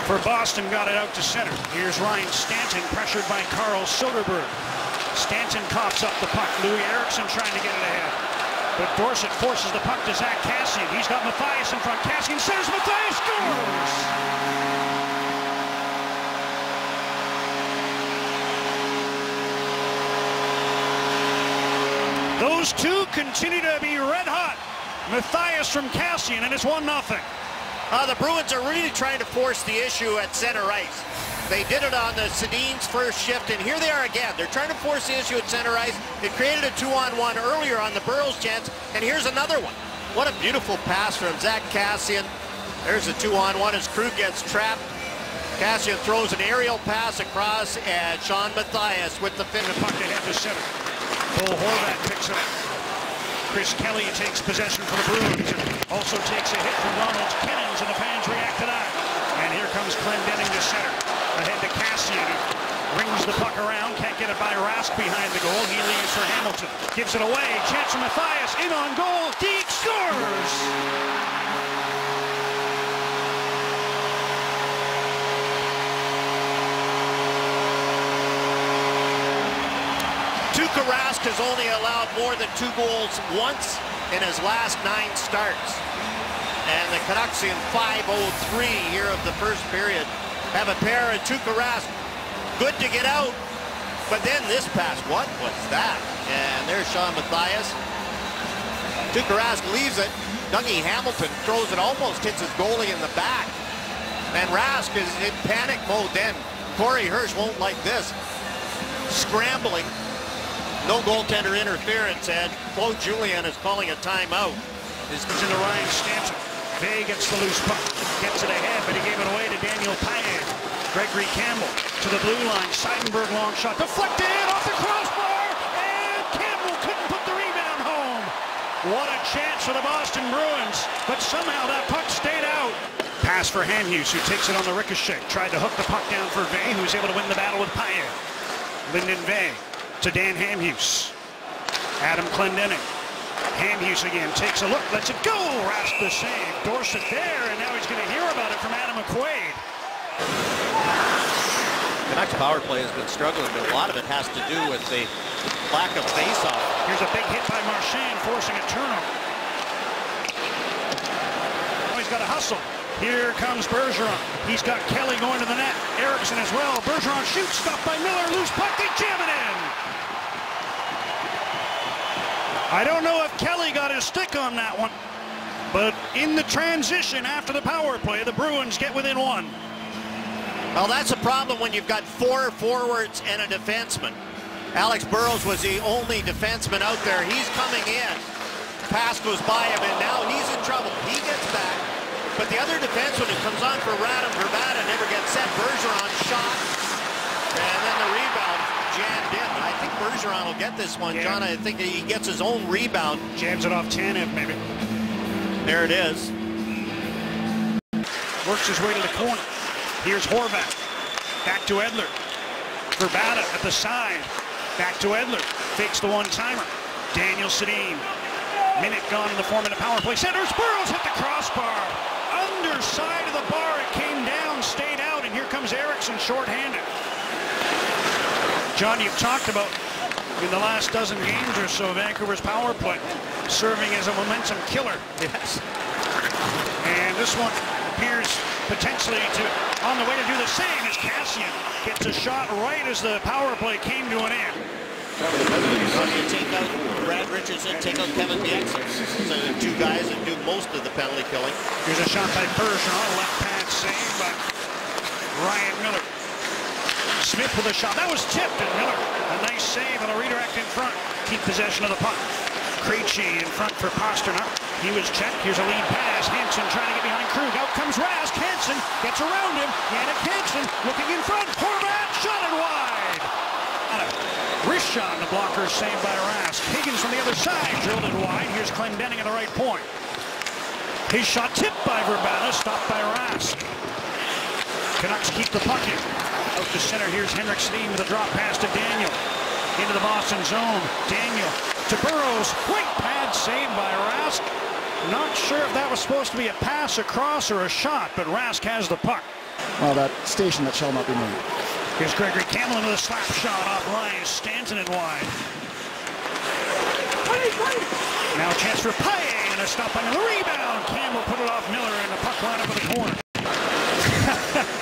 for Boston got it out to center. Here's Ryan Stanton, pressured by Carl Soderberg. Stanton coughs up the puck. Louis Eriksson trying to get it ahead. But Dorsett forces the puck to Zach Kassian. He's got Mathias in front. Kassian centers. Mathias scores! Those two continue to be red hot. Mathias from Kassian, and it's 1-0. The Bruins are really trying to force the issue at center ice. They did it on the Sedin's first shift, and here they are again. They're trying to force the issue at center ice. It created a 2-on-1 earlier on the Burrows chance, and here's another one. What a beautiful pass from Zach Kassian. There's a 2-on-1 as Krug gets trapped. Kassian throws an aerial pass across, and Sean Mathias with the finish. The puck ahead to center. Cole Horvat picks it up. Chris Kelly takes possession for the Bruins and also takes a hit from Ronald Kennens, and the fans react to that. And here comes Clendening to center. Ahead to Kassian. Rings the puck around. Can't get it by Rask behind the goal. He leaves for Hamilton. Gives it away. Chance for Mathias. In on goal. Deek scores! Tuukka Rask has only allowed more than 2 goals once in his last 9 starts. And the Canucks in 5:03 here of the first period have a pair of Tuukka Rask. Good to get out, but then this pass, what was that? And there's Sean Mathias. Tuukka Rask leaves it. Dougie Hamilton throws it, almost hits his goalie in the back. And Rask is in panic mode then. Corey Hirsch won't like this. Scrambling. No goaltender interference, and Claude Julien is calling a timeout. This comes into Ryan Stanton. Vey gets the loose puck, gets it ahead, but he gave it away to Daniel Payen. Gregory Campbell to the blue line. Seidenberg long shot, deflected off the crossbar, and Campbell couldn't put the rebound home. What a chance for the Boston Bruins, but somehow that puck stayed out. Pass for Hamhuis, who takes it on the ricochet. Tried to hook the puck down for Vey, who's able to win the battle with Payen. Lyndon Vey to Dan Hamhuis. Adam Clendening. Hamhuis again takes a look, lets it go. Rask the save. Dorsett there, and now he's going to hear about it from Adam McQuaid. Canucks power play has been struggling, but a lot of it has to do with the lack of face-off. Here's a big hit by Marchand, forcing a turnover. Oh, he's got to hustle. Here comes Bergeron. He's got Kelly going to the net. Eriksson as well. Bergeron shoots, stopped by Miller. Loose puck, they jam it in. I don't know if Kelly got his stick on that one, but in the transition after the power play, the Bruins get within 1. Well, that's a problem when you've got 4 forwards and a defenseman. Alex Burrows was the only defenseman out there. He's coming in. Pass goes by him, and now he's in trouble. He gets back, but the other defenseman who comes on for Radim Vrbata never gets set. Bergeron shot, and then the rebound jammed in. I think Bergeron will get this one, John. I think he gets his own rebound. Jams it off Tanev, maybe. There it is. Works his way to the corner. Here's Horvat. Back to Edler. Vrbata at the side. Back to Edler. Fakes the one-timer. Daniel Sedin. Minute gone in the 4-minute power play. Centers. Burrows hit the crossbar. Underside of the bar. It came down, stayed out, and here comes Eriksson shorthanded. John, you've talked about in the last dozen games or so Vancouver's power play serving as a momentum killer. Yes. And this one appears potentially on the way to do the same as Kassian gets a shot right as the power play came to an end. You take out Brad Richardson, take out Kevin Bieksa. So the 2 guys that do most of the penalty killing. Here's a shot by Bergeron, left pad save by Ryan Miller. Smith with a shot. That was tipped, and Miller, a nice save on a redirect in front. Keep possession of the puck. Krejci in front for Pasternak. He was checked. Here's a lead pass. Hansen trying to get behind Krug. Out comes Rask. Hansen gets around him. Jannik Hansen looking in front. Horvat shot it wide. And a wrist shot. The blocker saved by Rask. Higgins from the other side drilled it wide. Here's Clendening at the right point. His shot tipped by Vrbata. Stopped by Rask. Canucks keep the puck in. Out to center, here's Henrik Sedin with a drop pass to Daniel. Into the Boston zone. Daniel to Burrows. Great pad saved by Rask. Not sure if that was supposed to be a pass across or a shot, but Rask has the puck. well, that station that shall not be named. Here's Gregory Camlin with a slap shot off Ryan Stanton and wide. Now a chance for Paille and a stop on the rebound. Campbell put it off Miller and the puck line up in the corner.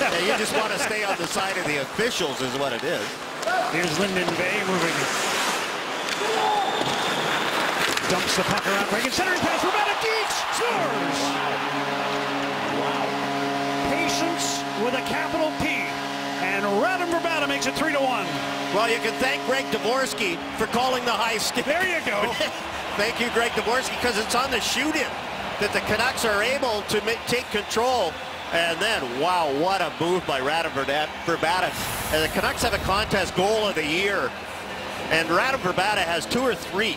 Yeah, you just want to stay on the side of the officials is what it is. Here's Lyndon Bay moving it. Dumps the puck around. Breaking centering pass for Benedict. Scores! Wow. Patience with a capital P. And Radim Vrbata makes it 3-1. Well, you can thank Greg Dvorsky for calling the high stick. There you go. Thank you, Greg Dvorsky, because it's on the shoot-in that the Canucks are able to take control. And then, wow, what a move by Radim Vrbata. And the Canucks have a contest goal of the year. And Radim Vrbata has 2 or 3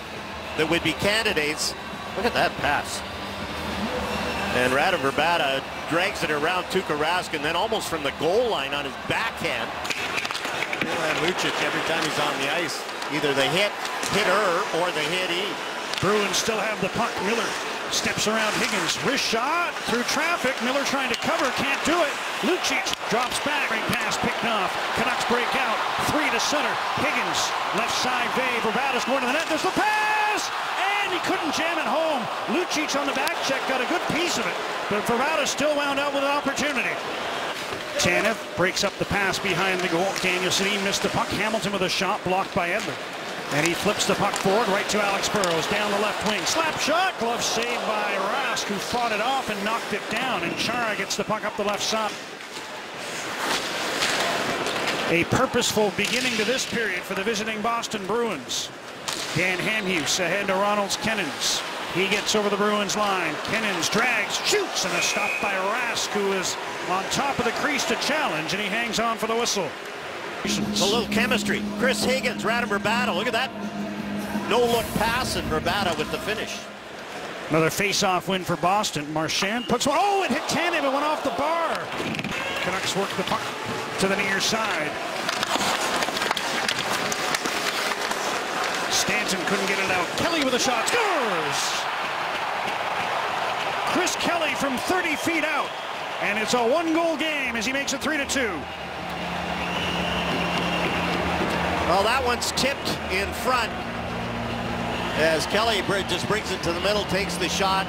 that would be candidates. Look at that pass. And Radim Vrbata drags it around Tuukka Rask, and then almost from the goal line on his backhand. And Lucic, every time he's on the ice, either they hit her or they hit E. Bruins still have the puck. Miller steps around Higgins. Wrist shot through traffic. Miller trying to cover. Can't do it. Lucic drops back. Great pass picked off. Canucks break out. 3 to center. Higgins. Left side. Vrbata's going to the net. There's the pass! And he couldn't jam it home. Lucic on the back check got a good piece of it. But Vrbata still wound up with an opportunity. Tanev breaks up the pass behind the goal. Daniel Sedin missed the puck. Hamilton with a shot blocked by Edler. And he flips the puck forward right to Alex Burrows down the left wing. Slap shot. Glove saved by Rask, who fought it off and knocked it down. And Chara gets the puck up the left side. A purposeful beginning to this period for the visiting Boston Bruins. Dan Hamhuis ahead to Ronalds Kennins. He gets over the Bruins line. Kennins drags, shoots, and a stop by Rask, who is on top of the crease to challenge, and he hangs on for the whistle. It's a little chemistry. Chris Higgins, Radim Vrbata. Look at that no-look pass, and Vrbata with the finish. Another face-off win for Boston. Marchand puts one. Oh, it hit Tanev. It went off the bar. Canucks work the puck to the near side. Stanton couldn't get it out. Kelly with a shot. Scores! Chris Kelly from 30 feet out. And it's a 1-goal game as he makes it 3-2. Well, that one's tipped in front as Kelly just brings it to the middle, takes the shot.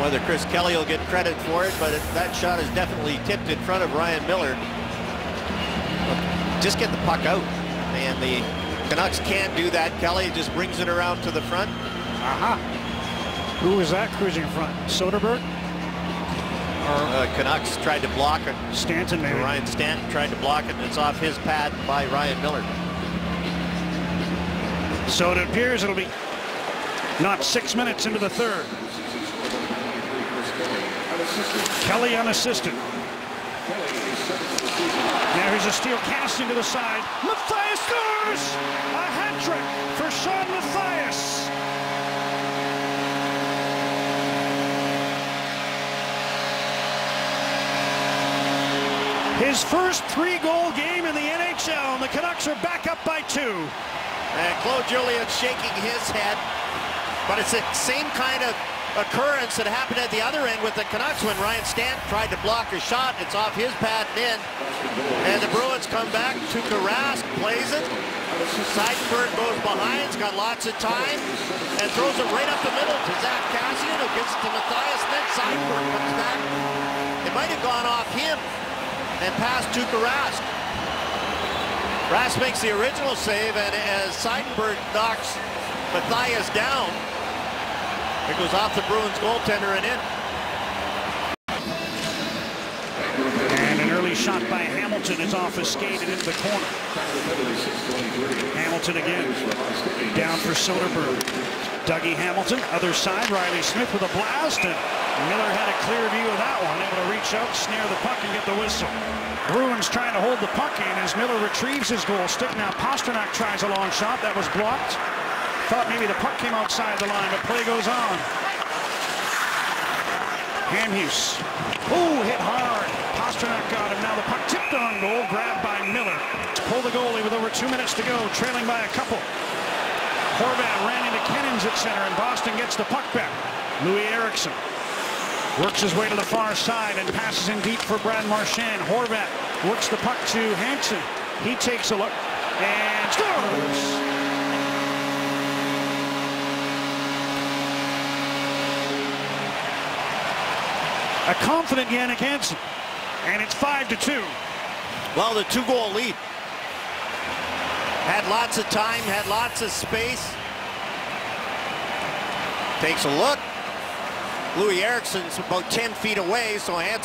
Whether Chris Kelly will get credit for it, but that shot is definitely tipped in front of Ryan Miller. Just get the puck out, and the Canucks can't do that. Kelly just brings it around to the front. Who was that cruising in front? Soderberg? Canucks tried to block it. Stanton, maybe. Ryan Stanton tried to block it, and it's off his pad by Ryan Miller. So it appears it'll be not 6 minutes into the third. Kelly unassisted. Now here's a steal casting to the side. Matthias scores! A hat trick for Sean Matthias. His first 3-goal game in the NHL, and the Canucks are back up by 2. And Claude Julien shaking his head, but it's the same kind of occurrence that happened at the other end with the Canucks when Ryan Stanton tried to block a shot. It's off his pad and in, and the Bruins come back. Tuukka Rask plays it. Seidenberg goes behind, he's got lots of time, and throws it right up the middle to Zach Kassian, who gives it to Matthias, and then Seidenberg comes back. It might have gone off him and past Tuukka Rask. Rask makes the original save, and as Seidenberg knocks Matthias down, it goes off the Bruins goaltender and in. And an early shot by Hamilton is off his skate and into the corner. Hamilton again, down for Soderberg. Dougie Hamilton, other side, Riley Smith with a blast, and Miller had a clear view of that one, able to reach out, snare the puck, and get the whistle. Bruins trying to hold the puck in as Miller retrieves his goal stick. Now Pastrnak tries a long shot. That was blocked. Thought maybe the puck came outside the line, but play goes on. Hamhuis. Oh, hit hard. Pastrnak got him. Now the puck tipped on goal, grabbed by Miller. Pull the goalie with over 2 minutes to go, trailing by a couple. Horvat ran into Kennins at center, and Boston gets the puck back. Louis Eriksson. Works his way to the far side and passes in deep for Brad Marchand. Horvat works the puck to Hansen. He takes a look and scores. A confident Jannik Hansen, and it's 5-2. Well, the 2-goal lead. Had lots of time, had lots of space. Takes a look. Louis Eriksson's about 10 feet away, so Hansen